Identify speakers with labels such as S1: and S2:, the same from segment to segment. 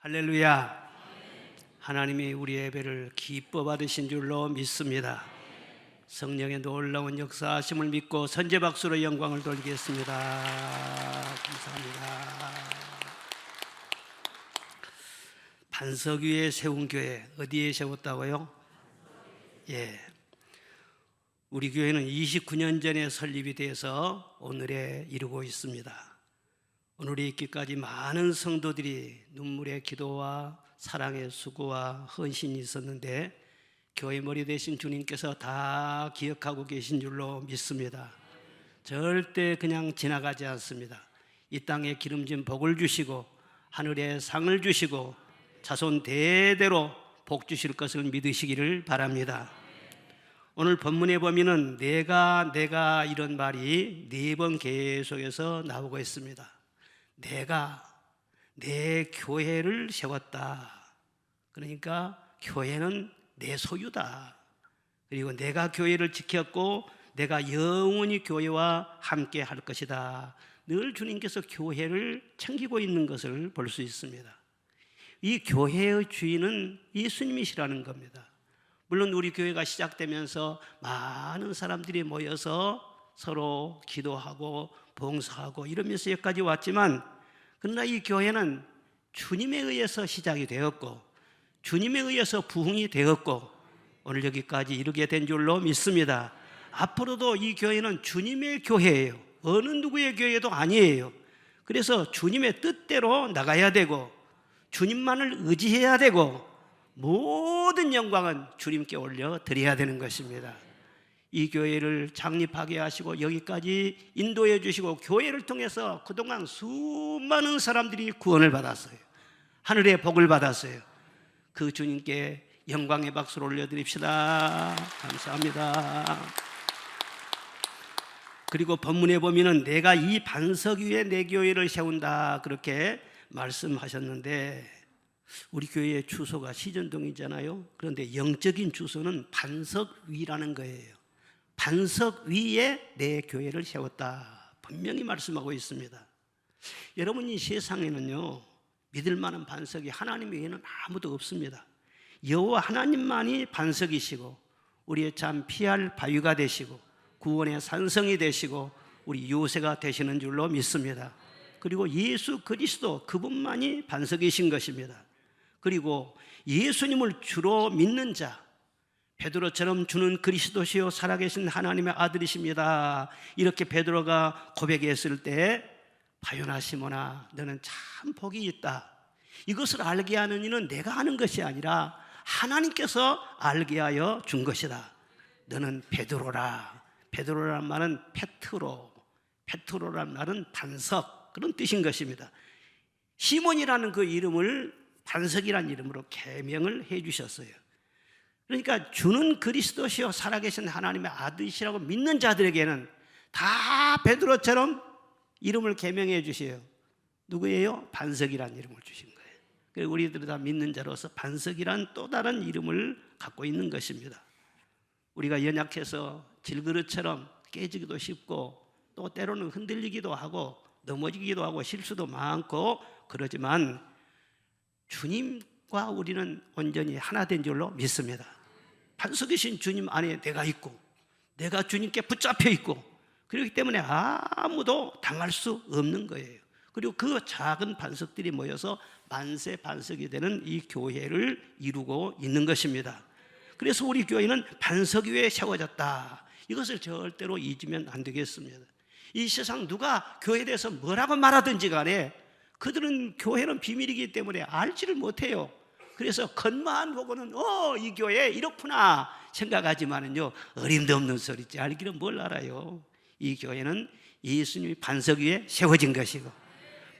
S1: 할렐루야. 하나님이 우리 예배를 기뻐 받으신 줄로 믿습니다. 성령의 놀라운 역사하심을 믿고 선제박수로 영광을 돌리겠습니다. 감사합니다. 반석 위에 세운 교회, 어디에 세웠다고요? 우리 교회는 29년 전에 설립이 돼서 오늘에 이르고 있습니다. 오늘에 있기까지 많은 성도들이 눈물의 기도와 사랑의 수고와 헌신이 있었는데 교회 머리 되신 주님께서 다 기억하고 계신 줄로 믿습니다. 절대 그냥 지나가지 않습니다. 이 땅에 기름진 복을 주시고 하늘에 상을 주시고 자손 대대로 복 주실 것을 믿으시기를 바랍니다. 오늘 본문에 보면은 내가 이런 말이 4번 계속해서 나오고 있습니다. 내가 내 교회를 세웠다. 그러니까 교회는 내 소유다. 그리고 내가 교회를 지켰고 내가 영원히 교회와 함께 할 것이다. 늘 주님께서 교회를 챙기고 있는 것을 볼 수 있습니다. 이 교회의 주인은 예수님이시라는 겁니다. 물론 우리 교회가 시작되면서 많은 사람들이 모여서 서로 기도하고 봉사하고 이러면서 여기까지 왔지만 그러나 이 교회는 주님에 의해서 시작이 되었고 주님에 의해서 부흥이 되었고 오늘 여기까지 이르게 된 줄로 믿습니다. 앞으로도 이 교회는 주님의 교회예요. 어느 누구의 교회도 아니에요. 그래서 주님의 뜻대로 나가야 되고 주님만을 의지해야 되고 모든 영광은 주님께 올려드려야 되는 것입니다. 이 교회를 창립하게 하시고 여기까지 인도해 주시고 교회를 통해서 그동안 수많은 사람들이 구원을 받았어요. 하늘의 복을 받았어요. 그 주님께 영광의 박수를 올려드립시다. 감사합니다. 그리고 본문에 보면은 내가 이 반석 위에 내 교회를 세운다 그렇게 말씀하셨는데 우리 교회의 주소가 시전동이잖아요. 그런데 영적인 주소는 반석 위라는 거예요. 반석 위에 내 교회를 세웠다 분명히 말씀하고 있습니다. 여러분, 이 세상에는요 믿을 만한 반석이 하나님 외에는 아무도 없습니다. 여호와 하나님만이 반석이시고 우리의 참 피할 바위가 되시고 구원의 산성이 되시고 우리 요새가 되시는 줄로 믿습니다. 그리고 예수 그리스도 그분만이 반석이신 것입니다. 그리고 예수님을 주로 믿는 자, 베드로처럼 주는 그리스도시요 살아계신 하나님의 아들이십니다. 이렇게 베드로가 고백했을 때 바요나 시몬아 너는 참 복이 있다. 이것을 알게 하는 이는 내가 하는 것이 아니라 하나님께서 알게 하여 준 것이다. 너는 베드로라. 베드로란 말은 페트로란 말은 반석, 그런 뜻인 것입니다. 시몬이라는 그 이름을 반석이라는 이름으로 개명을 해 주셨어요. 그러니까 주는 그리스도시요 살아계신 하나님의 아들이시라고 믿는 자들에게는 다 베드로처럼 이름을 개명해 주세요. 누구예요? 반석이라는 이름을 주신 거예요. 그리고 우리들이 다 믿는 자로서 반석이란 또 다른 이름을 갖고 있는 것입니다. 우리가 연약해서 질그릇처럼 깨지기도 쉽고 또 때로는 흔들리기도 하고 넘어지기도 하고 실수도 많고 그러지만 주님과 우리는 온전히 하나 된 줄로 믿습니다. 반석이신 주님 안에 내가 있고 내가 주님께 붙잡혀 있고 그렇기 때문에 아무도 당할 수 없는 거예요. 그리고 그 작은 반석들이 모여서 만세 반석이 되는 이 교회를 이루고 있는 것입니다. 그래서 우리 교회는 반석 위에 세워졌다. 이것을 절대로 잊으면 안 되겠습니다. 이 세상 누가 교회에 대해서 뭐라고 말하든지 간에 그들은 교회는 비밀이기 때문에 알지를 못해요. 그래서 겉만 보고는 이 교회 이렇구나 생각하지만은요 어림도 없는 소리지 알기는 뭘 알아요. 이 교회는 예수님이 반석 위에 세워진 것이고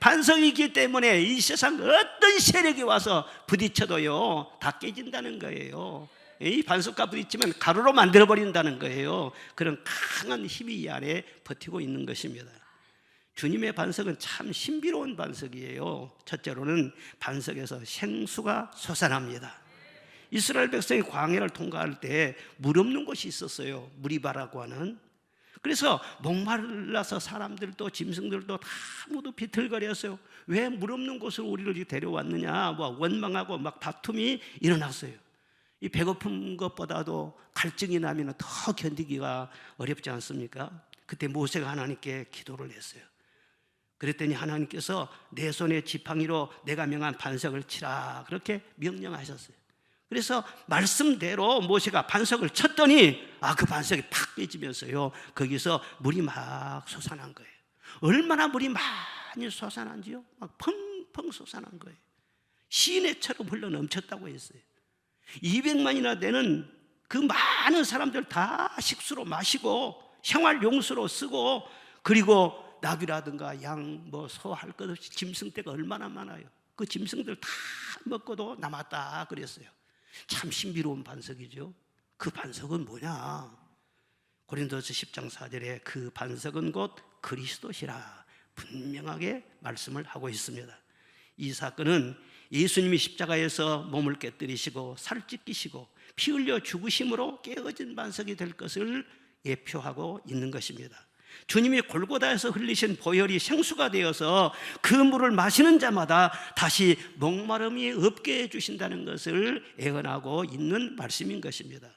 S1: 반석이기 때문에 이 세상 어떤 세력이 와서 부딪혀도요 다 깨진다는 거예요. 이 반석과 부딪히면 가루로 만들어버린다는 거예요. 그런 강한 힘이 이 안에 버티고 있는 것입니다. 주님의 반석은 참 신비로운 반석이에요. 첫째로는 반석에서 생수가 솟아납니다. 이스라엘 백성이 광야를 통과할 때 물 없는 곳이 있었어요. 무리바라고 하는. 그래서 목말라서 사람들도 짐승들도 다 모두 비틀거렸어요. 왜 물 없는 곳으로 우리를 데려왔느냐, 원망하고 막 다툼이 일어났어요. 이 배고픈 것보다도 갈증이 나면 더 견디기가 어렵지 않습니까? 그때 모세가 하나님께 기도를 했어요. 그랬더니 하나님께서 내 손에 지팡이로 내가 명한 반석을 치라, 그렇게 명령하셨어요. 그래서 말씀대로 모세가 반석을 쳤더니 그 반석이 팍 깨지면서요, 거기서 물이 막 솟아난 거예요. 얼마나 물이 많이 솟아난지요? 막 펑펑 솟아난 거예요. 시내처럼 흘러 넘쳤다고 했어요. 200만이나 되는 그 많은 사람들 다 식수로 마시고 생활용수로 쓰고, 그리고 나귀라든가 양, 소 할 것 없이 짐승떼가 얼마나 많아요. 그 짐승들 다 먹고도 남았다 그랬어요. 참 신비로운 반석이죠. 그 반석은 뭐냐? 고린도서 10장 4절에 그 반석은 곧 그리스도시라 분명하게 말씀을 하고 있습니다. 이 사건은 예수님이 십자가에서 몸을 깨뜨리시고 살 찢기시고 피 흘려 죽으심으로 깨어진 반석이 될 것을 예표하고 있는 것입니다. 주님이 골고다에서 흘리신 보혈이 생수가 되어서 그 물을 마시는 자마다 다시 목마름이 없게 해주신다는 것을 예언하고 있는 말씀인 것입니다.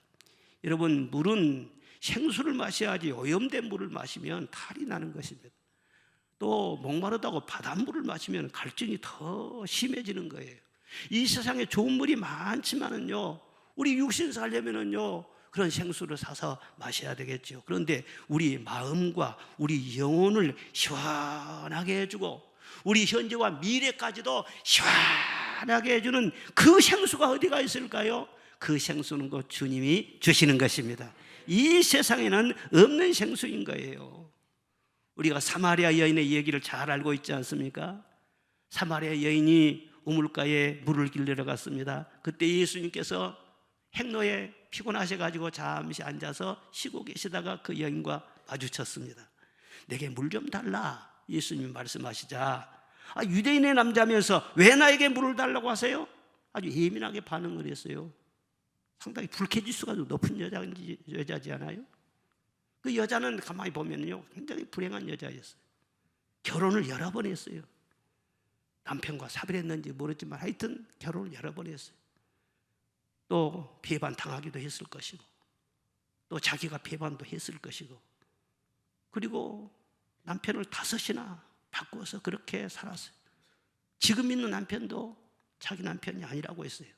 S1: 여러분, 물은 생수를 마셔야지 오염된 물을 마시면 탈이 나는 것입니다. 또 목마르다고 바닷물을 마시면 갈증이 더 심해지는 거예요. 이 세상에 좋은 물이 많지만은요, 우리 육신 살려면은요 그런 생수를 사서 마셔야 되겠죠. 그런데 우리 마음과 우리 영혼을 시원하게 해주고 우리 현재와 미래까지도 시원하게 해주는 그 생수가 어디가 있을까요? 그 생수는 곧 주님이 주시는 것입니다. 이 세상에는 없는 생수인 거예요. 우리가 사마리아 여인의 얘기를 잘 알고 있지 않습니까? 사마리아 여인이 우물가에 물을 길르러 갔습니다. 그때 예수님께서 행로에 피곤하셔가지고 잠시 앉아서 쉬고 계시다가 그 여인과 마주쳤습니다. 내게 물 좀 달라, 예수님이 말씀하시자, 유대인의 남자면서 왜 나에게 물을 달라고 하세요? 아주 예민하게 반응을 했어요. 상당히 불쾌지수가 높은 여자지 않아요? 그 여자는 가만히 보면요 굉장히 불행한 여자였어요. 결혼을 여러 번 했어요. 남편과 사별했는지 모르지만 하여튼 결혼을 여러 번 했어요. 또 배반 당하기도 했을 것이고 또 자기가 배반도 했을 것이고, 그리고 남편을 5이나 바꾸어서 그렇게 살았어요. 지금 있는 남편도 자기 남편이 아니라고 했어요.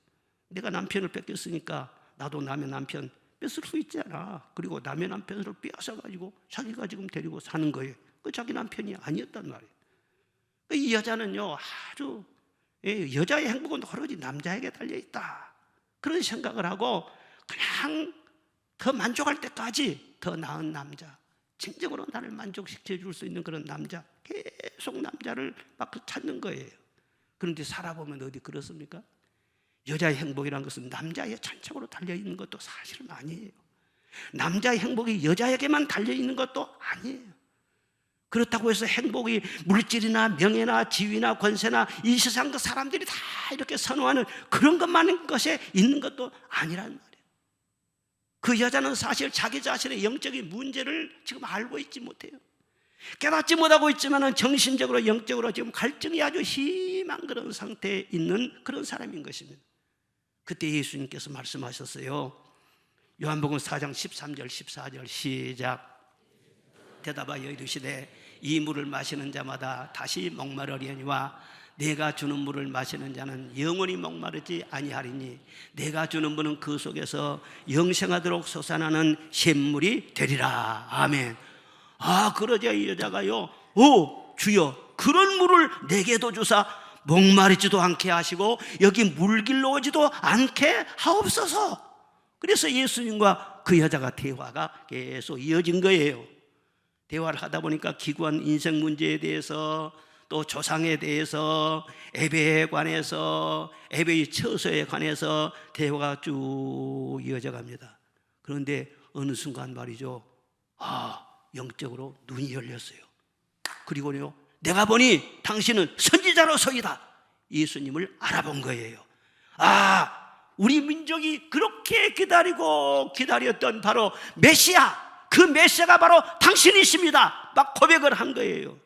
S1: 내가 남편을 뺏겼으니까 나도 남의 남편 뺏을 수 있지 않아. 그리고 남의 남편을 빼앗아가지고 자기가 지금 데리고 사는 거예요. 그 자기 남편이 아니었단 말이에요. 이 여자는요 아주 여자의 행복은 오로지 남자에게 달려있다 그런 생각을 하고 그냥 더 만족할 때까지 더 나은 남자, 진정으로 나를 만족시켜 줄 수 있는 그런 남자, 계속 남자를 막 찾는 거예요. 그런데 살아보면 어디 그렇습니까? 여자의 행복이라는 것은 남자의 천적으로 달려있는 것도 사실은 아니에요. 남자의 행복이 여자에게만 달려있는 것도 아니에요. 그렇다고 해서 행복이 물질이나 명예나 지위나 권세나 이 세상 그 사람들이 다 이렇게 선호하는 그런 것만인 것에 있는 것도 아니란 말이에요. 그 여자는 사실 자기 자신의 영적인 문제를 지금 알고 있지 못해요. 깨닫지 못하고 있지만 정신적으로 영적으로 지금 갈증이 아주 심한 그런 상태에 있는 그런 사람인 것입니다. 그때 예수님께서 말씀하셨어요. 요한복음 4장 13절 14절 시작. 대답하여 이르시되 이 물을 마시는 자마다 다시 목마르려니와 내가 주는 물을 마시는 자는 영원히 목마르지 아니하리니 내가 주는 물은 그 속에서 영생하도록 솟아나는 샘물이 되리라. 아멘. 그러자 이 여자가요, 주여 그런 물을 내게도 주사 목마르지도 않게 하시고 여기 물길로 오지도 않게 하옵소서. 그래서 예수님과 그 여자가 대화가 계속 이어진 거예요. 대화를 하다 보니까 기구한 인생 문제에 대해서, 또 조상에 대해서, 예배에 관해서, 예배의 처소에 관해서 대화가 쭉 이어져 갑니다. 그런데 어느 순간 말이죠, 영적으로 눈이 열렸어요. 그리고요, 내가 보니 당신은 선지자로서이다. 예수님을 알아본 거예요. 우리 민족이 그렇게 기다리고 기다렸던 바로 메시아, 그 메시아가 바로 당신이십니다. 막 고백을 한 거예요.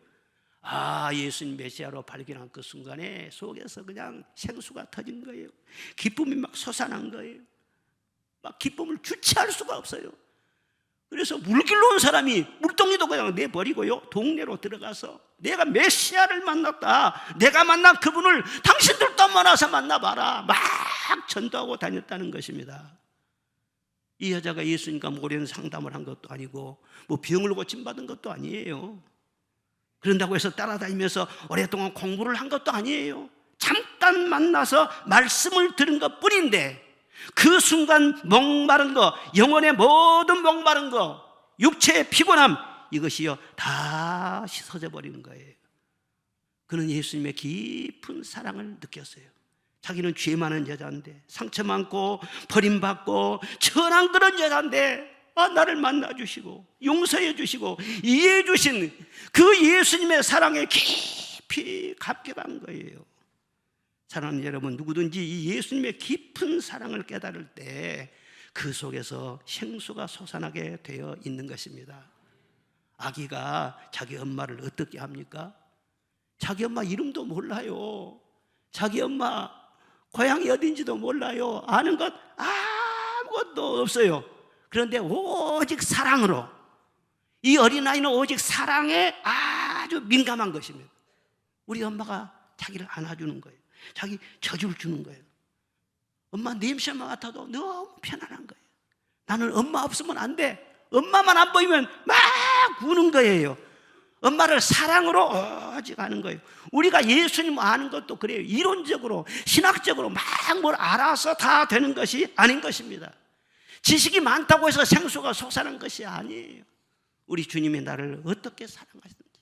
S1: 예수님 메시아로 발견한 그 순간에 속에서 그냥 생수가 터진 거예요. 기쁨이 막 솟아난 거예요. 막 기쁨을 주체할 수가 없어요. 그래서 물길로 온 사람이 물동이도 그냥 내버리고요, 동네로 들어가서 내가 메시아를 만났다, 내가 만난 그분을 당신들도 만나서 만나봐라, 막 전도하고 다녔다는 것입니다. 이 여자가 예수님과 오랜 상담을 한 것도 아니고 뭐 병을 고침받은 것도 아니에요. 그런다고 해서 따라다니면서 오랫동안 공부를 한 것도 아니에요. 잠깐 만나서 말씀을 들은 것 뿐인데 그 순간 목마른 거, 영혼의 모든 목마른 거, 육체의 피곤함, 이것이요 다 씻어져 버리는 거예요. 그는 예수님의 깊은 사랑을 느꼈어요. 자기는 죄 많은 여자인데, 상처 많고 버림받고 천한 그런 여자인데 나를 만나주시고 용서해 주시고 이해해 주신 그 예수님의 사랑에 깊이 감격한 거예요. 사랑하는 여러분, 누구든지 이 예수님의 깊은 사랑을 깨달을 때 그 속에서 생수가 솟아나게 되어 있는 것입니다. 아기가 자기 엄마를 어떻게 합니까? 자기 엄마 이름도 몰라요. 자기 엄마 고향이 어딘지도 몰라요. 아는 것 아무것도 없어요. 그런데 오직 사랑으로, 이 어린아이는 오직 사랑에 아주 민감한 것입니다. 우리 엄마가 자기를 안아주는 거예요. 자기 젖을 주는 거예요. 엄마 냄새만 맡아도 너무 편안한 거예요. 나는 엄마 없으면 안 돼. 엄마만 안 보이면 막 우는 거예요. 엄마를 사랑으로 오직 아는 거예요. 우리가 예수님 아는 것도 그래요. 이론적으로 신학적으로 막 뭘 알아서 다 되는 것이 아닌 것입니다. 지식이 많다고 해서 생수가 솟아난 것이 아니에요. 우리 주님이 나를 어떻게 사랑하셨는지,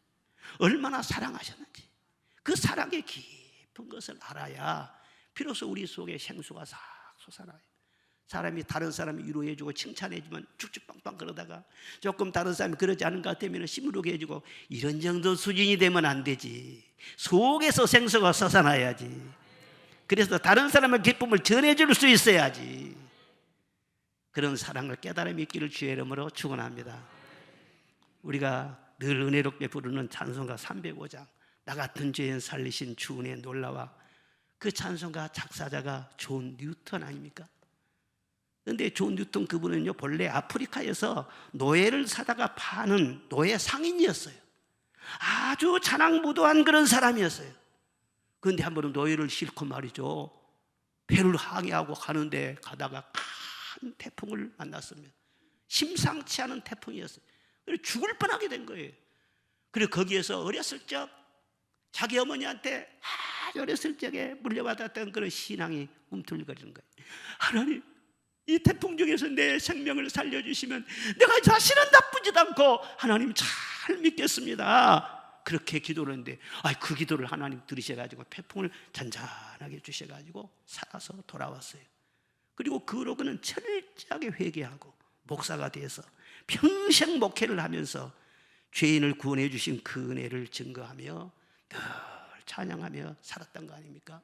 S1: 얼마나 사랑하셨는지, 그 사랑의 깊은 것을 알아야 비로소 우리 속에 생수가 싹 솟아나요. 사람이 다른 사람이 위로해주고 칭찬해주면 쭉쭉빵빵 그러다가 조금 다른 사람이 그러지 않은 것 같으면 시무룩해 해주고, 이런 정도 수준이 되면 안 되지. 속에서 생수가 솟아나야지. 그래서 다른 사람의 기쁨을 전해줄 수 있어야지. 그런 사랑을 깨달음이 있기를 주의 이름으로 축원합니다. 우리가 늘 은혜롭게 부르는 찬송가 305장, 나 같은 죄인 살리신 주 은혜 놀라와, 그 찬송가 작사자가 존 뉴턴 아닙니까? 그런데 존 뉴턴 그분은요, 본래 아프리카에서 노예를 사다가 파는 노예 상인이었어요. 아주 자랑무도한 그런 사람이었어요. 그런데 한 번은 노예를 싣고 말이죠, 배를 항해하고 가는데 가다가 큰 태풍을 만났습니다. 심상치 않은 태풍이었어요. 그래서 죽을 뻔하게 된 거예요. 그리고 거기에서 어렸을 적 자기 어머니한테 아주 어렸을 적에 물려받았던 그런 신앙이 꿈틀거리는 거예요. 하나님, 이 태풍 중에서 내 생명을 살려주시면 내가 자신은 나쁘지도 않고 하나님 잘 믿겠습니다. 그렇게 기도를 했는데 그 기도를 하나님 들으셔가지고 태풍을 잔잔하게 주셔가지고 살아서 돌아왔어요. 그리고 그 후로 그는 철저하게 회개하고 목사가 돼서 평생 목회를 하면서 죄인을 구원해 주신 그 은혜를 증거하며 늘 찬양하며 살았던 거 아닙니까?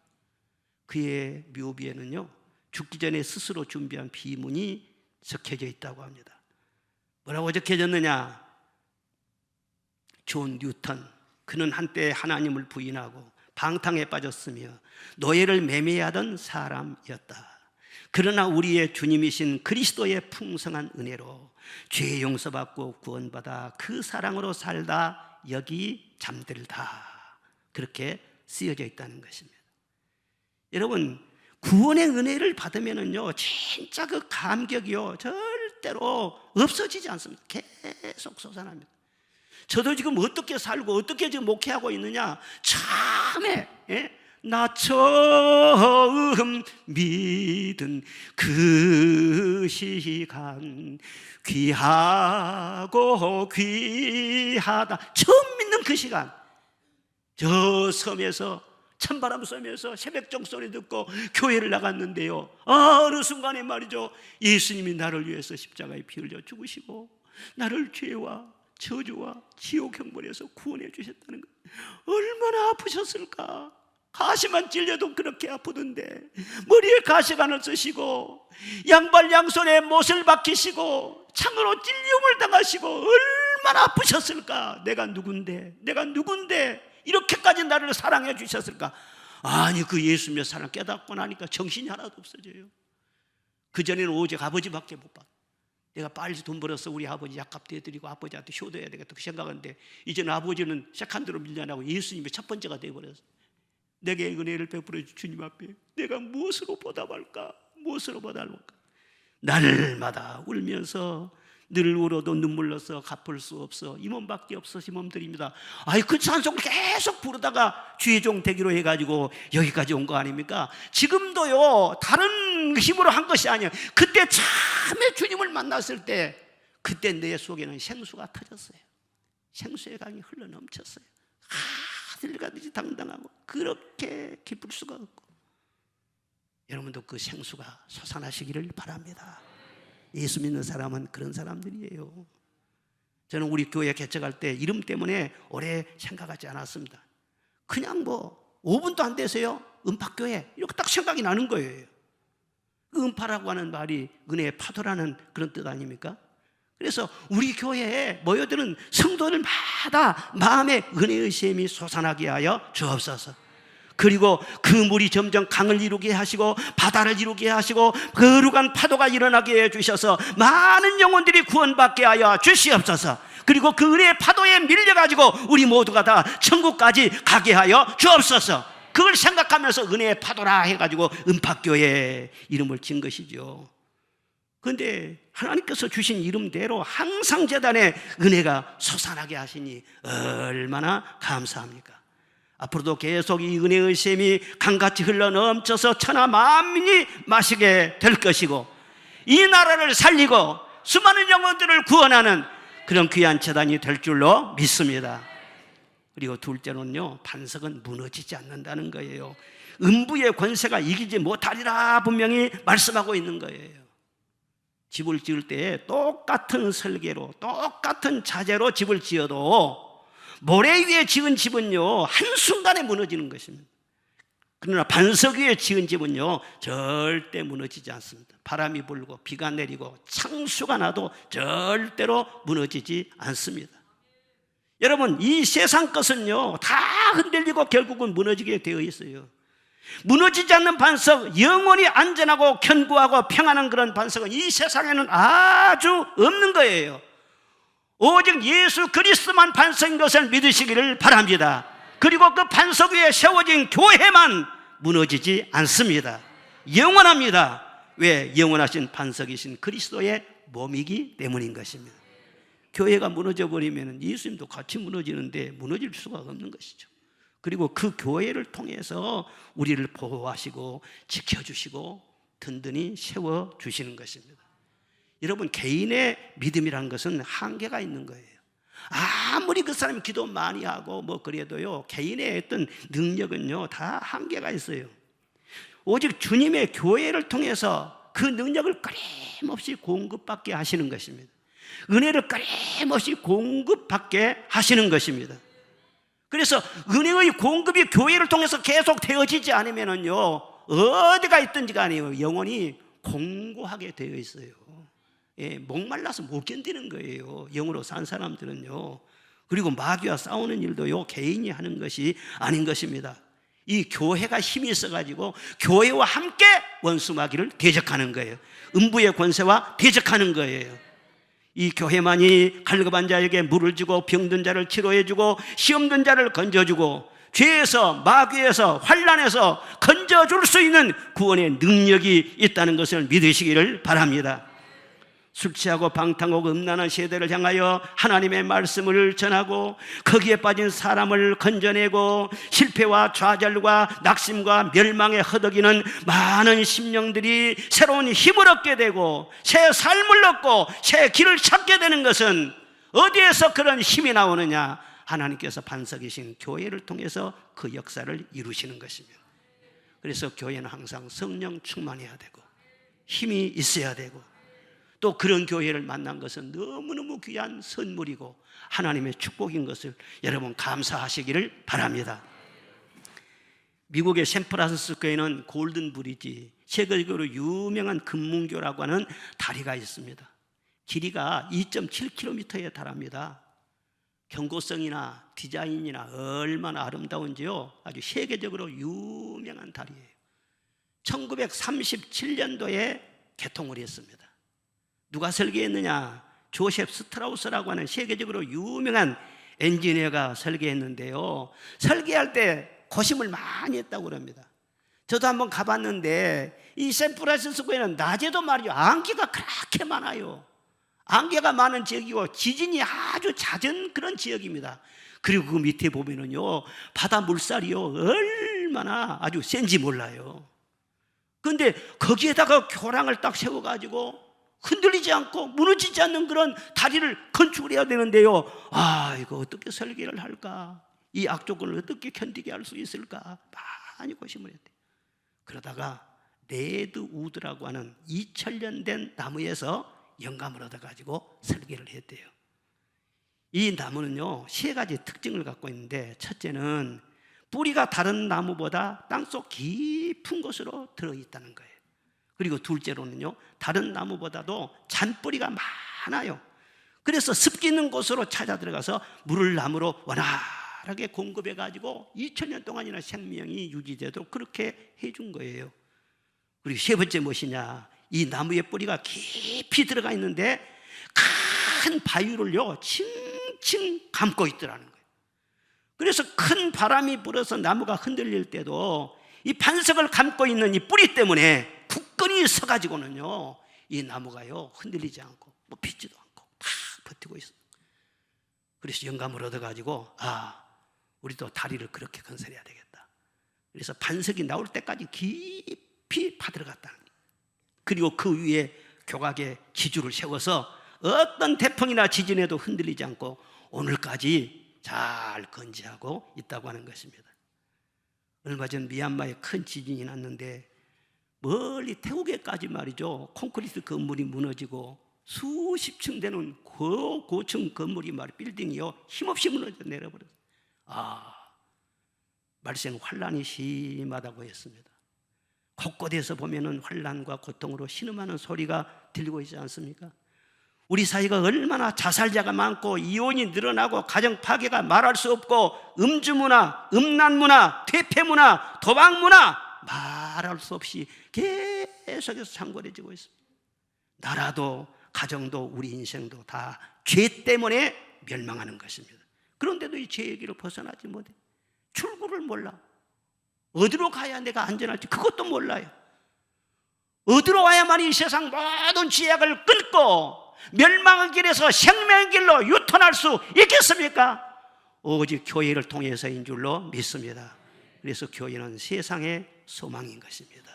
S1: 그의 묘비에는요, 죽기 전에 스스로 준비한 비문이 적혀져 있다고 합니다. 뭐라고 적혀졌느냐? 존 뉴턴, 그는 한때 하나님을 부인하고 방탕에 빠졌으며 노예를 매매하던 사람이었다. 그러나 우리의 주님이신 그리스도의 풍성한 은혜로 죄 용서받고 구원받아 그 사랑으로 살다 여기 잠들다. 그렇게 쓰여져 있다는 것입니다. 여러분, 구원의 은혜를 받으면은요, 진짜 그 감격이요, 절대로 없어지지 않습니다. 계속 솟아납니다. 저도 지금 어떻게 살고 어떻게 지금 목회하고 있느냐, 처음에 나 처음 믿은 그 시간 귀하고 귀하다. 처음 믿는 그 시간, 저 섬에서 찬바람 쏘면서 새벽종 소리 듣고 교회를 나갔는데요, 어느 순간에 말이죠, 예수님이 나를 위해서 십자가에 피 흘려 죽으시고 나를 죄와 저주와 지옥 형벌에서 구원해 주셨다는 것, 얼마나 아프셨을까. 가시만 찔려도 그렇게 아프던데 머리에 가시관을 쓰시고 양발 양손에 못을 박히시고 창으로 찔림을 당하시고 얼마나 아프셨을까? 내가 누군데 이렇게까지 나를 사랑해 주셨을까? 아니, 그 예수 믿는 사람 깨닫고 나니까 정신이 하나도 없어져요. 그전에는 오직 아버지밖에 못 봤어. 내가 빨리 돈 벌어서 우리 아버지 약값 대드리고 아버지한테 효도해야 되겠다 그 생각하는데, 이제는 아버지는 세컨드로 밀려나고 예수님이 첫 번째가 되어버렸어. 내게 은혜를 베풀어 주신 주님 앞에 내가 무엇으로 보답할까? 날마다 울면서 늘 울어도 눈물 나서 갚을 수 없어 이 몸밖에 없어 이 몸들입니다. 그 찬송을 계속 부르다가 주의 종 되기로 해가지고 여기까지 온 거 아닙니까? 지금도요, 다른 힘으로 한 것이 아니에요. 그때 참에 주님을 만났을 때 그때 내 속에는 생수가 터졌어요. 생수의 강이 흘러 넘쳤어요. 아들같이 당당하고 그렇게 기쁠 수가 없고, 여러분도 그 생수가 솟아나시기를 바랍니다. 예수 믿는 사람은 그런 사람들이에요. 저는 우리 교회 개척할 때 이름 때문에 오래 생각하지 않았습니다. 그냥 5분도 안 돼서요, 은파교회 이렇게 딱 생각이 나는 거예요. 그 은파라고 하는 말이 은혜의 파도라는 그런 뜻 아닙니까? 그래서 우리 교회에 모여드는 성도들마다 마음에 은혜의 샘이 솟아나게 하여 주옵소서. 그리고 그 물이 점점 강을 이루게 하시고 바다를 이루게 하시고 거룩한 파도가 일어나게 해주셔서 많은 영혼들이 구원받게 하여 주시옵소서. 그리고 그 은혜의 파도에 밀려가지고 우리 모두가 다 천국까지 가게 하여 주옵소서. 그걸 생각하면서 은혜의 파도라 해가지고 은파교회 이름을 지은 것이죠. 그런데 하나님께서 주신 이름대로 항상 제단에 은혜가 솟아나게 하시니 얼마나 감사합니까? 앞으로도 계속 이 은혜의 샘이 강같이 흘러 넘쳐서 천하 만민이 마시게 될 것이고, 이 나라를 살리고 수많은 영혼들을 구원하는 그런 귀한 재단이 될 줄로 믿습니다. 그리고 둘째로는요, 반석은 무너지지 않는다는 거예요. 음부의 권세가 이기지 못하리라 분명히 말씀하고 있는 거예요. 집을 지을 때 똑같은 설계로 똑같은 자재로 집을 지어도 모래 위에 지은 집은요, 한순간에 무너지는 것입니다. 그러나 반석 위에 지은 집은요, 절대 무너지지 않습니다. 바람이 불고 비가 내리고 창수가 나도 절대로 무너지지 않습니다. 여러분, 이 세상 것은요, 다 흔들리고 결국은 무너지게 되어 있어요. 무너지지 않는 반석, 영원히 안전하고 견고하고 평안한 그런 반석은 이 세상에는 아주 없는 거예요. 오직 예수 그리스도만 반석인 것을 믿으시기를 바랍니다. 그리고 그 반석 위에 세워진 교회만 무너지지 않습니다. 영원합니다. 왜? 영원하신 반석이신 그리스도의 몸이기 때문인 것입니다. 교회가 무너져 버리면 예수님도 같이 무너지는데 무너질 수가 없는 것이죠. 그리고 그 교회를 통해서 우리를 보호하시고 지켜주시고 든든히 세워주시는 것입니다. 여러분, 개인의 믿음이라는 것은 한계가 있는 거예요. 아무리 그 사람이 기도 많이 하고 그래도요, 개인의 어떤 능력은요, 다 한계가 있어요. 오직 주님의 교회를 통해서 그 능력을 끊임없이 공급받게 하시는 것입니다. 은혜를 끊임없이 공급받게 하시는 것입니다. 그래서 은혜의 공급이 교회를 통해서 계속 되어지지 않으면요, 어디가 있든지 간에 영혼이 공고하게 되어 있어요. 목말라서 못 견디는 거예요, 영으로 산 사람들은요. 그리고 마귀와 싸우는 일도요, 개인이 하는 것이 아닌 것입니다. 이 교회가 힘이 있어가지고 교회와 함께 원수 마귀를 대적하는 거예요. 음부의 권세와 대적하는 거예요. 이 교회만이 갈급한 자에게 물을 주고 병든 자를 치료해주고 시험든 자를 건져주고 죄에서 마귀에서 환난에서 건져줄 수 있는 구원의 능력이 있다는 것을 믿으시기를 바랍니다. 술 취하고 방탕하고 음란한 세대를 향하여 하나님의 말씀을 전하고 거기에 빠진 사람을 건져내고 실패와 좌절과 낙심과 멸망에 허덕이는 많은 심령들이 새로운 힘을 얻게 되고 새 삶을 얻고 새 길을 찾게 되는 것은 어디에서 그런 힘이 나오느냐? 하나님께서 반석이신 교회를 통해서 그 역사를 이루시는 것입니다. 그래서 교회는 항상 성령 충만해야 되고 힘이 있어야 되고, 또 그런 교회를 만난 것은 너무너무 귀한 선물이고 하나님의 축복인 것을 여러분 감사하시기를 바랍니다. 미국의 샌프란시스코 교회는 골든 브리지, 세계적으로 유명한 금문교라고 하는 다리가 있습니다. 길이가 2.7km에 달합니다. 경고성이나 디자인이나 얼마나 아름다운지요. 아주 세계적으로 유명한 다리예요. 1937년도에 개통을 했습니다. 누가 설계했느냐? 조셉 스트라우스라고 하는 세계적으로 유명한 엔지니어가 설계했는데요. 설계할 때 고심을 많이 했다고 합니다. 저도 한번 가봤는데 이 샌프란시스코에는 낮에도 말이죠, 안개가 그렇게 많아요. 안개가 많은 지역이고 지진이 아주 잦은 그런 지역입니다. 그리고 그 밑에 보면은요, 바다 물살이요 얼마나 아주 센지 몰라요. 그런데 거기에다가 교량을 딱 세워가지고 흔들리지 않고 무너지지 않는 그런 다리를 건축을 해야 되는데요, 이거 어떻게 설계를 할까? 이 악조건을 어떻게 견디게 할 수 있을까? 많이 고심을 했대요. 그러다가 레드우드라고 하는 2000년 된 나무에서 영감을 얻어가지고 설계를 했대요. 이 나무는요, 세 가지 특징을 갖고 있는데, 첫째는 뿌리가 다른 나무보다 땅속 깊은 곳으로 들어있다는 거예요. 그리고 둘째로는요, 다른 나무보다도 잔뿌리가 많아요. 그래서 습기 있는 곳으로 찾아 들어가서 물을 나무로 원활하게 공급해가지고 2000년 동안이나 생명이 유지되도록 그렇게 해준 거예요. 그리고 세 번째 무엇이냐? 이 나무의 뿌리가 깊이 들어가 있는데 큰 바위를요 칭칭 감고 있더라는 거예요. 그래서 큰 바람이 불어서 나무가 흔들릴 때도 이 반석을 감고 있는 이 뿌리 때문에 굳건히 서가지고는요, 이 나무가요 흔들리지 않고 피지도 않고 다 버티고 있어요. 그래서 영감을 얻어가지고 우리도 다리를 그렇게 건설해야 되겠다. 그래서 반석이 나올 때까지 깊이 파들어갔다는 거예요. 그리고 그 위에 교각에 기주를 세워서 어떤 태풍이나 지진에도 흔들리지 않고 오늘까지 잘 건재하고 있다고 하는 것입니다. 얼마 전 미얀마에 큰 지진이 났는데 멀리 태국에까지 말이죠, 콘크리트 건물이 무너지고 수십 층 되는 고층 건물이 빌딩이요 힘없이 무너져 내려버렸어요. 말생 환란이 심하다고 했습니다. 곳곳에서 보면은 환란과 고통으로 신음하는 소리가 들리고 있지 않습니까? 우리 사회가 얼마나 자살자가 많고 이혼이 늘어나고 가정 파괴가 말할 수 없고 음주문화, 음란문화, 퇴폐문화, 도박문화 말할 수 없이 계속해서 창궐해지고 있습니다. 나라도 가정도 우리 인생도 다 죄 때문에 멸망하는 것입니다. 그런데도 이 죄의 길을 벗어나지 못해. 출구를 몰라. 어디로 가야 내가 안전할지 그것도 몰라요. 어디로 와야만 이 세상 모든 죄악을 끊고 멸망의 길에서 생명의 길로 유턴할 수 있겠습니까? 오직 교회를 통해서인 줄로 믿습니다. 그래서 교회는 세상의 소망인 것입니다.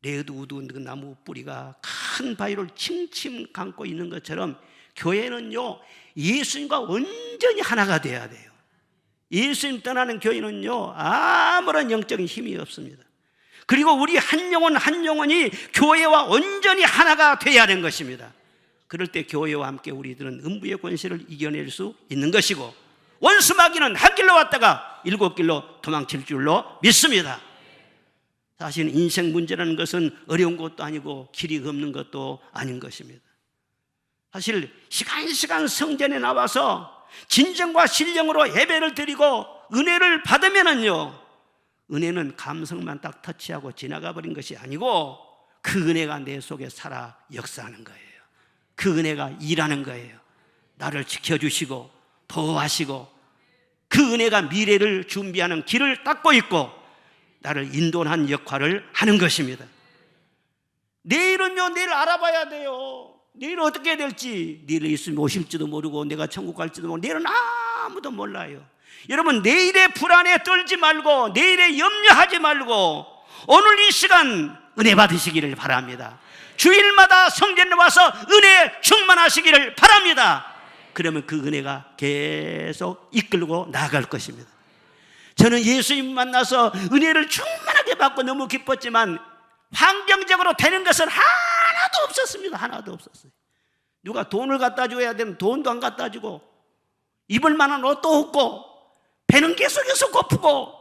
S1: 레드우드 그 나무 뿌리가 큰 바위를 칭칭 감고 있는 것처럼 교회는요, 예수님과 온전히 하나가 되어야 돼요. 예수님 떠나는 교회는요, 아무런 영적인 힘이 없습니다. 그리고 우리 한 영혼 한 영혼이 교회와 온전히 하나가 되어야 하는 것입니다. 그럴 때 교회와 함께 우리들은 음부의 권세를 이겨낼 수 있는 것이고, 원수 마귀는 한 길로 왔다가 7길로 도망칠 줄로 믿습니다. 사실 인생 문제라는 것은 어려운 것도 아니고 길이 없는 것도 아닌 것입니다. 사실 시간 성전에 나와서 진정과 신령으로 예배를 드리고 은혜를 받으면은요, 은혜는 감성만 딱 터치하고 지나가 버린 것이 아니고 그 은혜가 내 속에 살아 역사하는 거예요. 그 은혜가 일하는 거예요. 나를 지켜주시고 보호하시고 그 은혜가 미래를 준비하는 길을 닦고 있고 나를 인도하는 역할을 하는 것입니다. 내일은요, 내일 알아봐야 돼요. 내일 어떻게 해야 될지, 내일 예수님 오실지도 모르고 내가 천국 갈지도 모르고 내일은 아무도 몰라요. 여러분, 내일의 불안에 떨지 말고 내일에 염려하지 말고 오늘 이 시간 은혜 받으시기를 바랍니다. 주일마다 성전에 와서 은혜에 충만하시기를 바랍니다. 그러면 그 은혜가 계속 이끌고 나아갈 것입니다. 저는 예수님 만나서 은혜를 충만하게 받고 너무 기뻤지만 환경적으로 되는 것은 하나도 없었습니다. 하나도 없었어요. 누가 돈을 갖다 줘야 되면 돈도 안 갖다 주고, 입을 만한 옷도 없고, 배는 계속해서 고프고,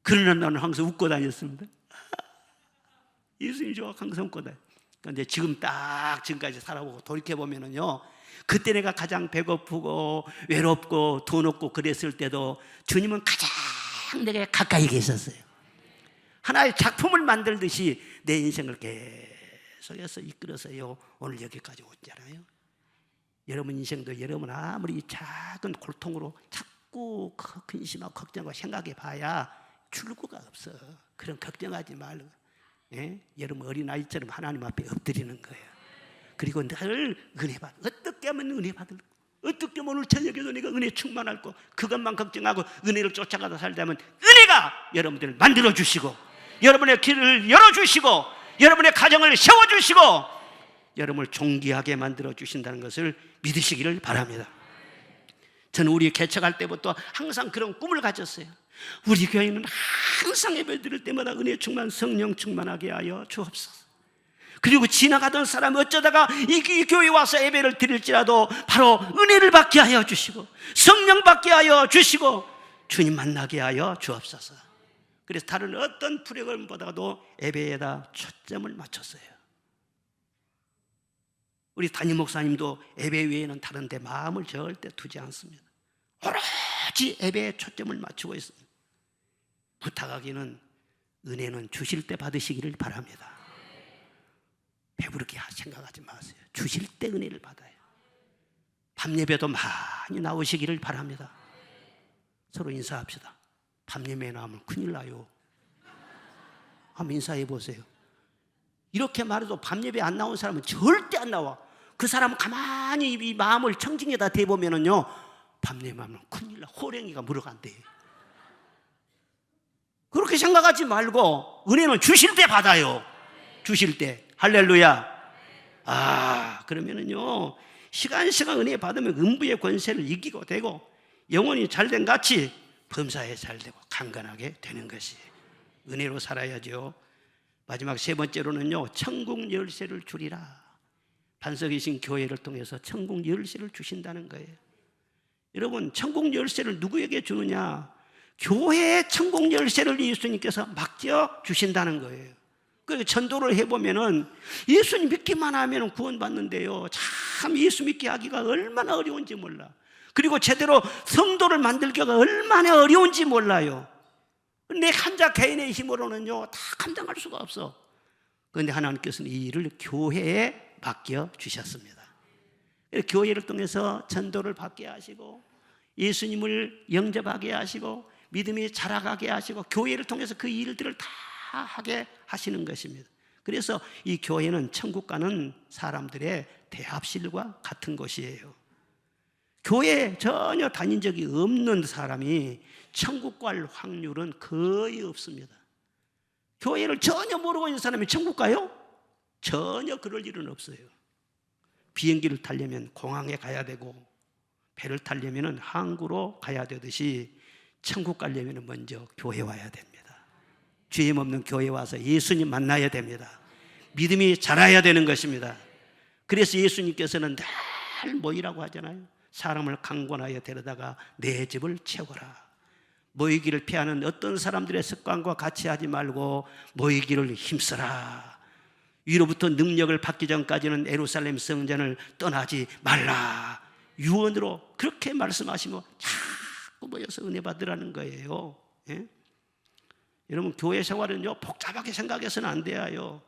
S1: 그러나 나는 항상 웃고 다녔습니다. 예수님 좋아 항상 웃고 다녔어요. 그런데 지금 딱 지금까지 살아보고 돌이켜보면은요, 그때 내가 가장 배고프고 외롭고 돈 없고 그랬을 때도 주님은 가장 내게 가까이 계셨어요. 하나의 작품을 만들듯이 내 인생을 계속해서 이끌어서요 오늘 여기까지 왔잖아요. 여러분 인생도 여러분 아무리 작은 골통으로 자꾸 근심하고 걱정하고 생각해 봐야 출구가 없어. 그럼 걱정하지 말고, 예? 여러분 어린아이처럼 하나님 앞에 엎드리는 거예요. 그리고 늘 은혜 받. 어떻게 하면 은혜 받을? 어떻게 하면 오늘 저녁에도 내가 은혜 충만할 거? 그것만 걱정하고 은혜를 쫓아가다 살다면 은혜가 여러분들을 만들어 주시고, 여러분의 길을 열어 주시고, 여러분의 가정을 세워 주시고, 여러분을 존귀하게 만들어 주신다는 것을 믿으시기를 바랍니다. 저는 우리 개척할 때부터 항상 그런 꿈을 가졌어요. 우리 교회는 항상 예배 드릴 때마다 은혜 충만, 성령 충만하게 하여 주옵소서. 그리고 지나가던 사람이 어쩌다가 이 교회에 와서 예배를 드릴지라도 바로 은혜를 받게 하여 주시고, 성령 받게 하여 주시고, 주님 만나게 하여 주옵소서. 그래서 다른 어떤 프로그램보다도 예배에다 초점을 맞췄어요. 우리 담임 목사님도 예배 외에는 다른 데 마음을 절대 두지 않습니다. 오로지 예배에 초점을 맞추고 있습니다. 부탁하기는 은혜는 주실 때 받으시기를 바랍니다. 배부르게 생각하지 마세요. 주실 때 은혜를 받아요. 밤예배도 많이 나오시기를 바랍니다. 서로 인사합시다. 밤예배 나오면 큰일 나요. 한번 인사해 보세요. 이렇게 말해도 밤예배 안 나온 사람은 절대 안 나와. 그 사람은 가만히 이 마음을 청진에다 대보면은요, 밤예배하면 큰일 나. 호랭이가 물어간대. 그렇게 생각하지 말고 은혜는 주실 때 받아요. 주실 때. 할렐루야. 그러면은요, 시간 은혜 받으면 음부의 권세를 이기고 되고, 영혼이 잘된 같이 범사에 잘되고 강건하게 되는 것이 은혜로 살아야죠. 마지막 세 번째로는요, 천국 열쇠를 주리라. 반석이신 교회를 통해서 천국 열쇠를 주신다는 거예요. 여러분, 천국 열쇠를 누구에게 주느냐? 교회의 천국 열쇠를 예수님께서 맡겨 주신다는 거예요. 그래서 전도를 해보면은 예수님 믿기만 하면 구원받는데요, 참 예수 믿게 하기가 얼마나 어려운지 몰라. 그리고 제대로 성도를 만들기가 얼마나 어려운지 몰라요. 내 한자 개인의 힘으로는요 다 감당할 수가 없어. 그런데 하나님께서는 이 일을 교회에 맡겨 주셨습니다. 교회를 통해서 전도를 받게 하시고, 예수님을 영접하게 하시고, 믿음이 자라가게 하시고, 교회를 통해서 그 일들을 다 하게 하시는 것입니다. 그래서 이 교회는 천국 가는 사람들의 대합실과 같은 곳이에요. 교회에 전혀 다닌 적이 없는 사람이 천국 갈 확률은 거의 없습니다. 교회를 전혀 모르고 있는 사람이 천국 가요? 전혀 그럴 일은 없어요. 비행기를 타려면 공항에 가야 되고, 배를 타려면 항구로 가야 되듯이 천국 가려면 먼저 교회 와야 됩니다. 죄임 없는 교회 와서 예수님 만나야 됩니다. 믿음이 자라야 되는 것입니다. 그래서 예수님께서는 늘 모이라고 하잖아요. 사람을 강권하여 데려다가 내 집을 채워라. 모이기를 피하는 어떤 사람들의 습관과 같이 하지 말고 모이기를 힘써라. 위로부터 능력을 받기 전까지는 예루살렘 성전을 떠나지 말라. 유언으로 그렇게 말씀하시고 자꾸 모여서 은혜 받으라는 거예요. 예? 여러분, 교회 생활은요 복잡하게 생각해서는 안 돼요.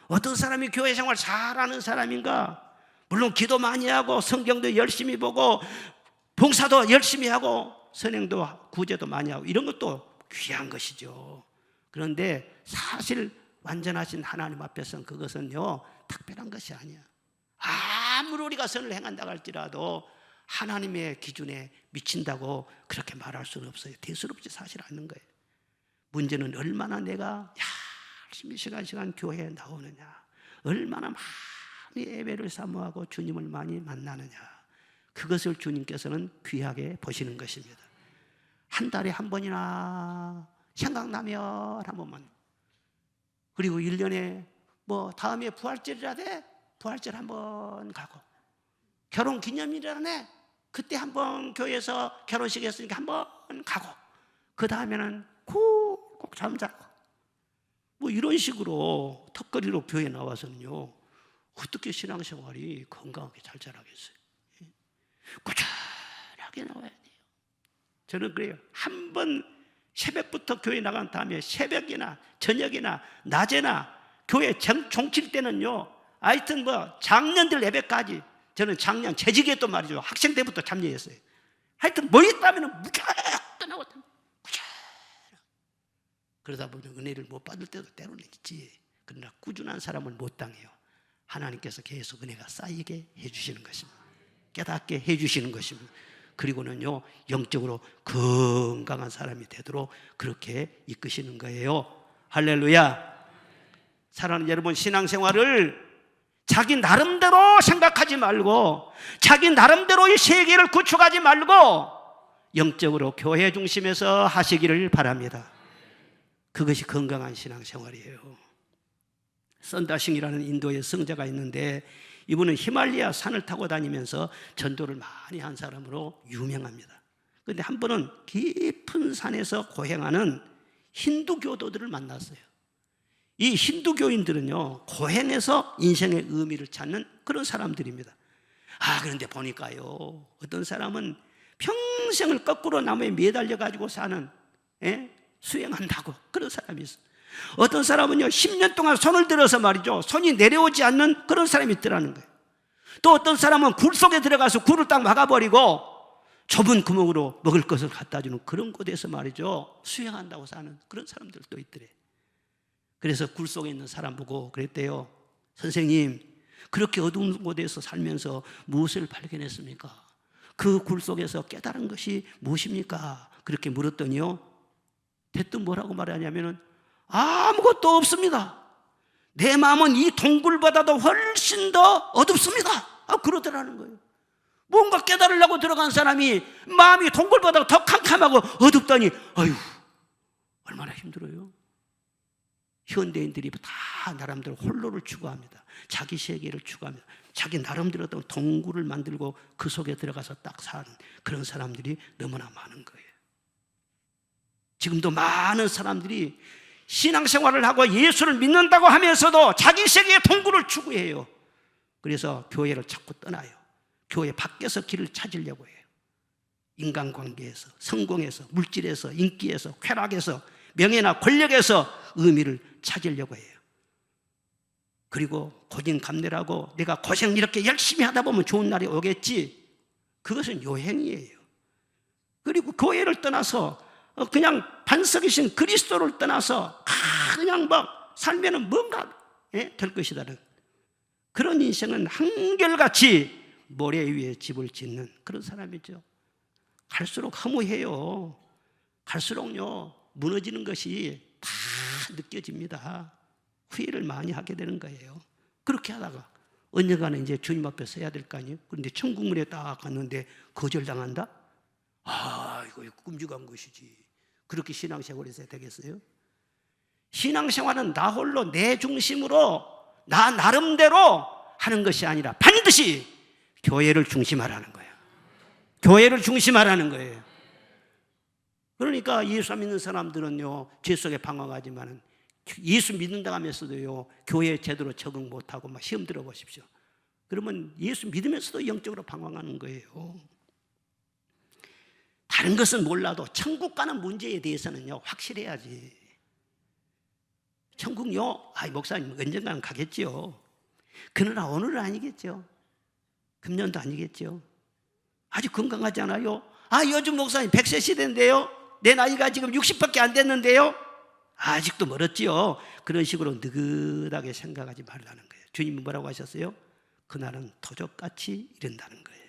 S1: 어떤 사람이 교회 생활 잘하는 사람인가? 물론 기도 많이 하고 성경도 열심히 보고 봉사도 열심히 하고 선행도 구제도 많이 하고 이런 것도 귀한 것이죠. 그런데 사실 완전하신 하나님 앞에서는 그것은요 특별한 것이 아니야. 아무리 우리가 선을 행한다고 할지라도 하나님의 기준에 미친다고 그렇게 말할 수는 없어요. 대수롭지 사실 않는 거예요. 문제는 얼마나 내가 열심히 시간 교회에 나오느냐, 얼마나 많이 예배를 사모하고 주님을 많이 만나느냐, 그것을 주님께서는 귀하게 보시는 것입니다. 한 달에 한 번이나 생각나면 한 번만, 그리고 1년에 다음에 부활절이라 돼, 부활절 한 번 가고, 결혼 기념일이라네, 그때 한 번 교회에서 결혼식 했으니까 한 번 가고, 그 다음에는 꼭 잠자고 뭐 이런 식으로 턱걸이로 교회 나와서는요 어떻게 신앙생활이 건강하게 잘 자라겠어요? 꾸준하게 나와야 돼요. 저는 그래요. 한 번 새벽부터 교회 나간 다음에 새벽이나 저녁이나 낮에나 교회 종칠 때는요 하여튼 뭐 작년들 예배까지 저는 작년 재직했던 말이죠. 학생 때부터 참여했어요. 하여튼 뭐 있다면 무조건 하고 그러다 보면 은혜를 못 받을 때도 때로는 있지. 그러나 꾸준한 사람은 못 당해요. 하나님께서 계속 은혜가 쌓이게 해주시는 것입니다. 깨닫게 해주시는 것입니다. 그리고는요 영적으로 건강한 사람이 되도록 그렇게 이끄시는 거예요. 할렐루야. 사랑하는 여러분, 신앙생활을 자기 나름대로 생각하지 말고 자기 나름대로의 세계를 구축하지 말고 영적으로 교회 중심에서 하시기를 바랍니다. 그것이 건강한 신앙생활이에요. 선다싱이라는 인도의 성자가 있는데 이분은 히말라야 산을 타고 다니면서 전도를 많이 한 사람으로 유명합니다. 그런데 한 번은 깊은 산에서 고행하는 힌두교도들을 만났어요. 이 힌두교인들은요 고행에서 인생의 의미를 찾는 그런 사람들입니다. 그런데 보니까요 어떤 사람은 평생을 거꾸로 나무에 매달려 가지고 사는 수행한다고 그런 사람이 있어요. 어떤 사람은요 10년 동안 손을 들어서 말이죠 손이 내려오지 않는 그런 사람이 있더라는 거예요. 또 어떤 사람은 굴 속에 들어가서 굴을 딱 막아버리고 좁은 구멍으로 먹을 것을 갖다 주는 그런 곳에서 말이죠 수행한다고 사는 그런 사람들도 있더래. 그래서 굴 속에 있는 사람 보고 그랬대요. 선생님, 그렇게 어두운 곳에서 살면서 무엇을 발견했습니까? 그 굴 속에서 깨달은 것이 무엇입니까? 그렇게 물었더니요 대뜸 뭐라고 말하냐면은 아무것도 없습니다. 내 마음은 이 동굴보다도 훨씬 더 어둡습니다. 그러더라는 거예요. 뭔가 깨달으려고 들어간 사람이 마음이 동굴보다 더 캄캄하고 어둡다니 아유 얼마나 힘들어요. 현대인들이 다 나름대로 홀로를 추구합니다. 자기 세계를 추구합니다. 자기 나름대로 어떤 동굴을 만들고 그 속에 들어가서 딱 사는 그런 사람들이 너무나 많은 거예요. 지금도 많은 사람들이 신앙생활을 하고 예수를 믿는다고 하면서도 자기 세계의 동굴을 추구해요. 그래서 교회를 자꾸 떠나요. 교회 밖에서 길을 찾으려고 해요. 인간관계에서, 성공에서, 물질에서, 인기에서, 쾌락에서, 명예나 권력에서 의미를 찾으려고 해요. 그리고 고진감래라고 내가 고생 이렇게 열심히 하다 보면 좋은 날이 오겠지. 그것은 요행이에요. 그리고 교회를 떠나서 그냥 반석이신 그리스도를 떠나서 그냥 막 살면은 뭔가 될 것이다는 그런 인생은 한결같이 모래 위에 집을 짓는 그런 사람이죠. 갈수록 허무해요. 갈수록요 무너지는 것이 다 느껴집니다. 후회를 많이 하게 되는 거예요. 그렇게 하다가 언젠가는 이제 주님 앞에 서야 될 거 아니에요. 그런데 천국문에 딱 갔는데 거절당한다? 이거 끔찍한 것이지. 그렇게 신앙생활을 해서 되겠어요? 신앙생활은 나 홀로 내 중심으로 나 나름대로 하는 것이 아니라 반드시 교회를 중심하라는 거예요. 교회를 중심하라는 거예요. 그러니까 예수 믿는 사람들은요 죄 속에 방황하지만 예수 믿는다 하면서도요 교회에 제대로 적응 못하고 막 시험 들어보십시오. 그러면 예수 믿으면서도 영적으로 방황하는 거예요. 다른 것은 몰라도 천국 가는 문제에 대해서는요 확실해야지. 천국요 목사님 언젠가는 가겠지요. 그러나 오늘은 아니겠죠. 금년도 아니겠죠. 아주 건강하지 않아요? 요즘 목사님 100세 시대인데요 내 나이가 지금 60밖에 안 됐는데요 아직도 멀었지요. 그런 식으로 느긋하게 생각하지 말라는 거예요. 주님이 뭐라고 하셨어요? 그날은 도적같이 이른다는 거예요.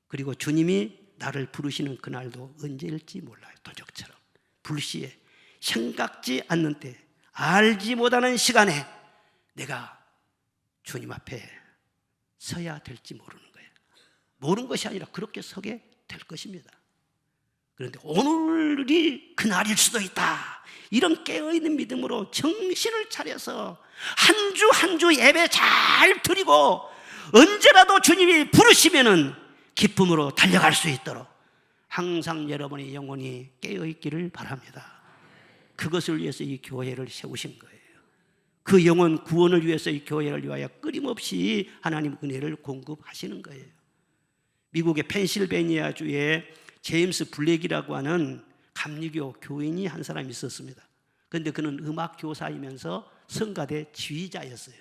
S1: 그리고 주님이 나를 부르시는 그날도 언제일지 몰라요. 도적처럼 불시에 생각지 않는 때 알지 못하는 시간에 내가 주님 앞에 서야 될지 모르는 거예요. 모르는 것이 아니라 그렇게 서게 될 것입니다. 그런데 오늘이 그날일 수도 있다. 이런 깨어있는 믿음으로 정신을 차려서 한 주 한 주 예배 잘 드리고 언제라도 주님이 부르시면은 기쁨으로 달려갈 수 있도록 항상 여러분의 영혼이 깨어있기를 바랍니다. 그것을 위해서 이 교회를 세우신 거예요. 그 영혼 구원을 위해서 이 교회를 위하여 끊임없이 하나님 은혜를 공급하시는 거예요. 미국의 펜실베니아주에 제임스 블랙이라고 하는 감리교 교인이 한 사람이 있었습니다. 그런데 그는 음악 교사이면서 성가대 지휘자였어요.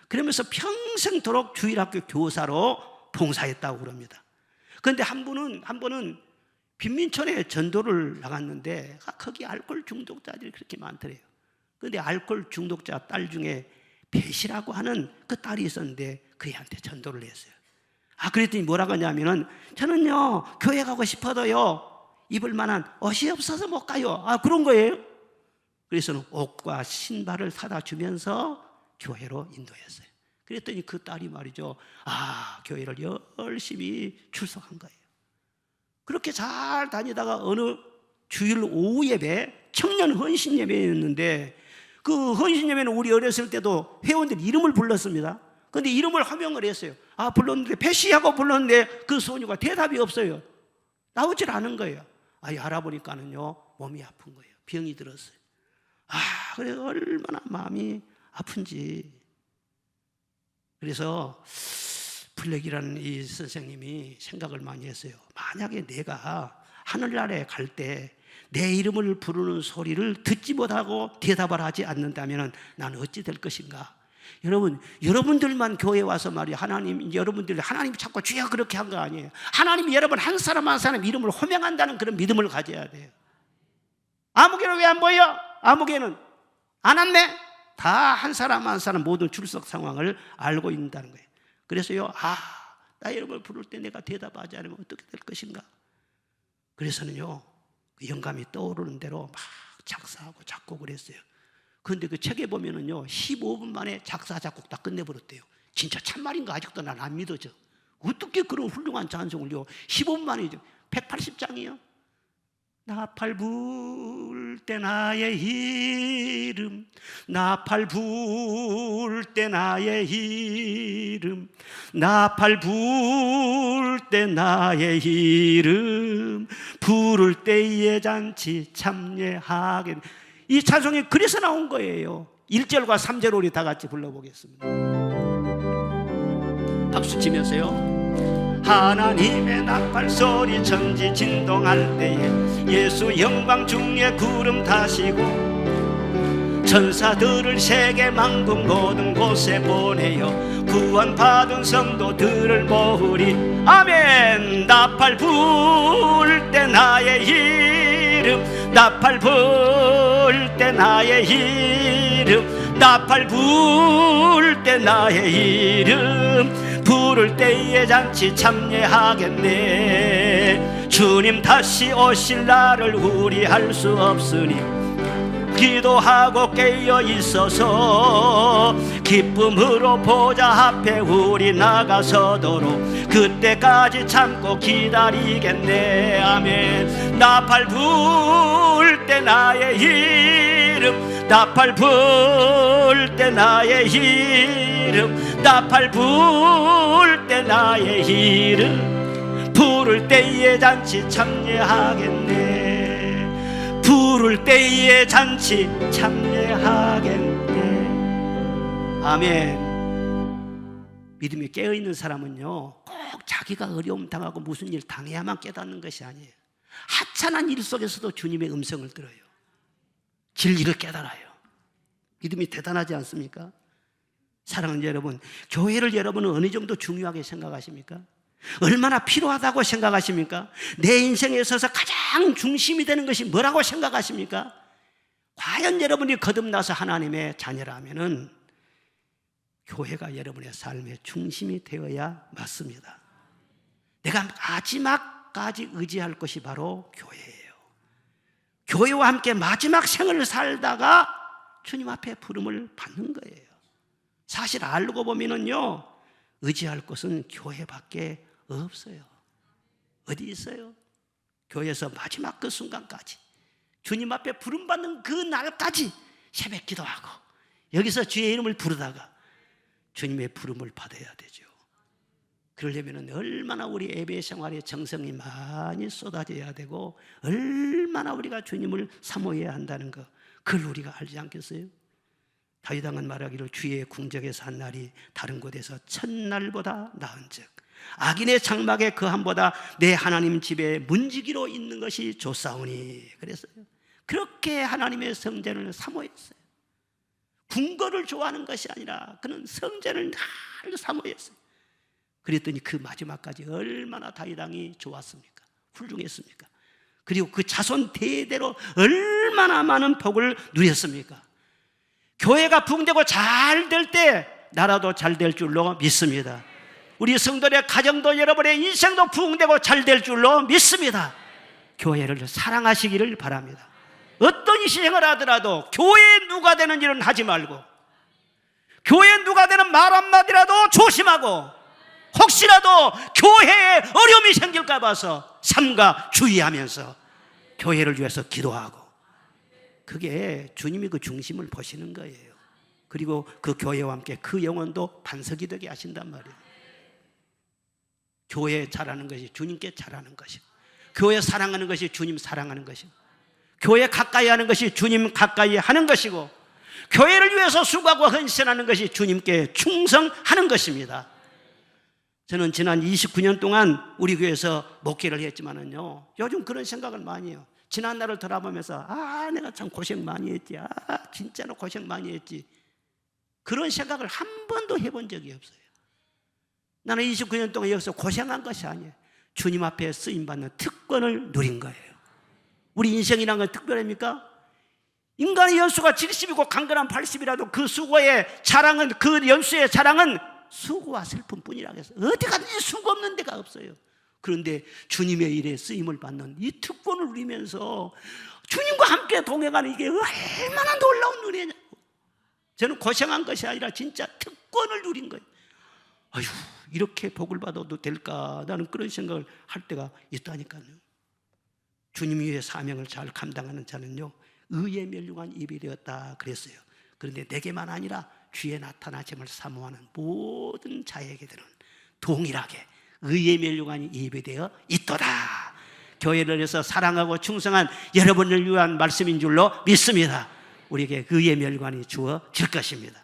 S1: 그러면서 평생도록 주일학교 교사로 봉사했다고 그럽니다. 그런데 한 번은 빈민촌에 전도를 나갔는데 거기 알코올 중독자들이 그렇게 많더래요. 그런데 알코올 중독자 딸 중에 배시라고 하는 그 딸이 있었는데 그 애한테 전도를 했어요. 그랬더니 뭐라고 하냐면은 저는요 교회 가고 싶어도요 입을 만한 옷이 없어서 못 가요. 그런 거예요. 그래서는 옷과 신발을 사다 주면서 교회로 인도했어요. 그랬더니 그 딸이 말이죠, 교회를 열심히 출석한 거예요. 그렇게 잘 다니다가 어느 주일 오후 예배, 청년 헌신 예배였는데 그 헌신 예배는 우리 어렸을 때도 회원들이 이름을 불렀습니다. 그런데 이름을 호명을 했어요. 불렀는데 배시하고 불렀는데 그 소녀가 대답이 없어요. 나오질 않은 거예요. 알아보니까는요 몸이 아픈 거예요. 병이 들었어요. 그래 얼마나 마음이 아픈지. 그래서 블랙이라는 이 선생님이 생각을 많이 했어요. 만약에 내가 하늘나라에 갈 때 내 이름을 부르는 소리를 듣지 못하고 대답을 하지 않는다면 나는 어찌 될 것인가. 여러분들만 교회에 와서 말이에요. 하나님이 자꾸 주여 그렇게 한 거 아니에요. 하나님이 여러분 한 사람 한 사람 이름을 호명한다는 그런 믿음을 가져야 돼요. 아무개는 왜 안 보여? 아무개는 안 왔네? 다 한 사람 한 사람 모든 출석 상황을 알고 있다는 거예요. 그래서요, 나 이름을 부를 때 내가 대답하지 않으면 어떻게 될 것인가. 그래서는요, 그 영감이 떠오르는 대로 막 작사하고 작곡을 했어요. 그런데 그 책에 보면은요 15분 만에 작사 작곡 다 끝내버렸대요. 진짜 참말인가 아직도 난 안 믿어져. 어떻게 그런 훌륭한 찬송을요 15분 만에 180장이요. 나팔 불 때 나의 이름, 나팔 불 때 나의 이름, 나팔 불 때 나의 이름, 부를 때의 잔치 참여하게. 이 찬송이 그래서 나온 거예요. 1절과 3절 우리 다 같이 불러보겠습니다. 박수 치면서요. 하나님의 나팔 소리 천지 진동할 때에 예수 영광 중에 구름 타시고 천사들을 세계 만국 모든 곳에 보내어 구원받은 성도들을 모으리. 아멘. 나팔 불 때 나의 이름, 나팔 불 때 나의 이름, 나팔 불 때 나의 이름, 부를 때에 잔치 참여하겠네. 주님 다시 오실 날을 우리 알 수 없으니 기도하고 깨어 있어서 기쁨으로 보좌 앞에 우리 나가서도록 그때까지 참고 기다리겠네. 아멘. 나팔 불 때 나의 이름, 나팔 불 때 나의 이름, 나팔 불 때 나의 이름, 부를 때에 잔치 참여하겠네. 부를 때에 잔치 참여하겠네. 아멘. 믿음이 깨어있는 사람은요 꼭 자기가 어려움 당하고 무슨 일 당해야만 깨닫는 것이 아니에요. 하찮은 일 속에서도 주님의 음성을 들어요. 진리를 깨달아요. 믿음이 대단하지 않습니까? 사랑하는 여러분, 교회를 여러분은 어느 정도 중요하게 생각하십니까? 얼마나 필요하다고 생각하십니까? 내 인생에 있어서 가장 중심이 되는 것이 뭐라고 생각하십니까? 과연 여러분이 거듭나서 하나님의 자녀라면은 교회가 여러분의 삶의 중심이 되어야 맞습니다. 내가 마지막까지 의지할 것이 바로 교회예요. 교회와 함께 마지막 생을 살다가 주님 앞에 부름을 받는 거예요. 사실 알고 보면은요 의지할 곳은 교회밖에 없어요. 어디 있어요? 교회에서 마지막 그 순간까지 주님 앞에 부름받는 그 날까지 새벽 기도하고 여기서 주의 이름을 부르다가 주님의 부름을 받아야 되죠. 그러려면 얼마나 우리 예배 생활에 정성이 많이 쏟아져야 되고 얼마나 우리가 주님을 사모해야 한다는 것, 그걸 우리가 알지 않겠어요? 다윗 왕은 말하기를 주의 궁정에서 한 날이 다른 곳에서 천날보다 나은즉 악인의 장막에 거함보다 내 하나님 집에 문지기로 있는 것이 좋사오니 그랬어요. 그렇게 하나님의 성전을 사모했어요. 궁궐을 좋아하는 것이 아니라 그는 성전을 늘 사모했어요. 그랬더니 그 마지막까지 얼마나 다윗 왕이 좋았습니까? 훌륭했습니까? 그리고 그 자손 대대로 얼마나 많은 복을 누렸습니까? 교회가 부흥되고 잘 될 때 나라도 잘 될 줄로 믿습니다. 우리 성도의 가정도 여러분의 인생도 부흥되고 잘 될 줄로 믿습니다. 교회를 사랑하시기를 바랍니다. 어떤 희생을 하더라도 교회에 누가 되는 일은 하지 말고, 교회에 누가 되는 말 한마디라도 조심하고, 혹시라도 교회에 어려움이 생길까 봐서 삼가 주의하면서 교회를 위해서 기도하고, 그게 주님이 그 중심을 보시는 거예요. 그리고 그 교회와 함께 그 영혼도 반석이 되게 하신단 말이에요. 교회 잘하는 것이 주님께 잘하는 것이고, 교회 사랑하는 것이 주님 사랑하는 것이고, 교회 가까이 하는 것이 주님 가까이 하는 것이고, 교회를 위해서 수고하고 헌신하는 것이 주님께 충성하는 것입니다. 저는 지난 29년 동안 우리 교회에서 목회를 했지만은요, 요즘 그런 생각을 많이 해요. 지난 날을 돌아보면서 내가 참 고생 많이 했지, 진짜로 고생 많이 했지, 그런 생각을 한 번도 해본 적이 없어요. 나는 29년 동안 여기서 고생한 것이 아니에요. 주님 앞에 쓰임받는 특권을 누린 거예요. 우리 인생이란 건 특별합니까? 인간의 연수가 70이고 강건한 80이라도 그 수고의 자랑은, 그 연수의 자랑은 수고와 슬픔 뿐이라고 해서 어디 가든지 수고 없는 데가 없어요. 그런데 주님의 일에 쓰임을 받는 이 특권을 누리면서 주님과 함께 동행하는 이게 얼마나 놀라운 은혜냐고. 저는 고생한 것이 아니라 진짜 특권을 누린 거예요. 아휴, 이렇게 복을 받아도 될까? 나는 그런 생각을 할 때가 있다니까요. 주님 위에 사명을 잘 감당하는 자는요, 의에 멸류관 입이 되었다 그랬어요. 그런데 내게만 아니라 주의 나타나심을 사모하는 모든 자에게들은 동일하게 의의 멸류관이 입이 되어 있도다. 교회를 위해서 사랑하고 충성한 여러분을 위한 말씀인 줄로 믿습니다. 우리에게 의의 멸류관이 주어질 것입니다.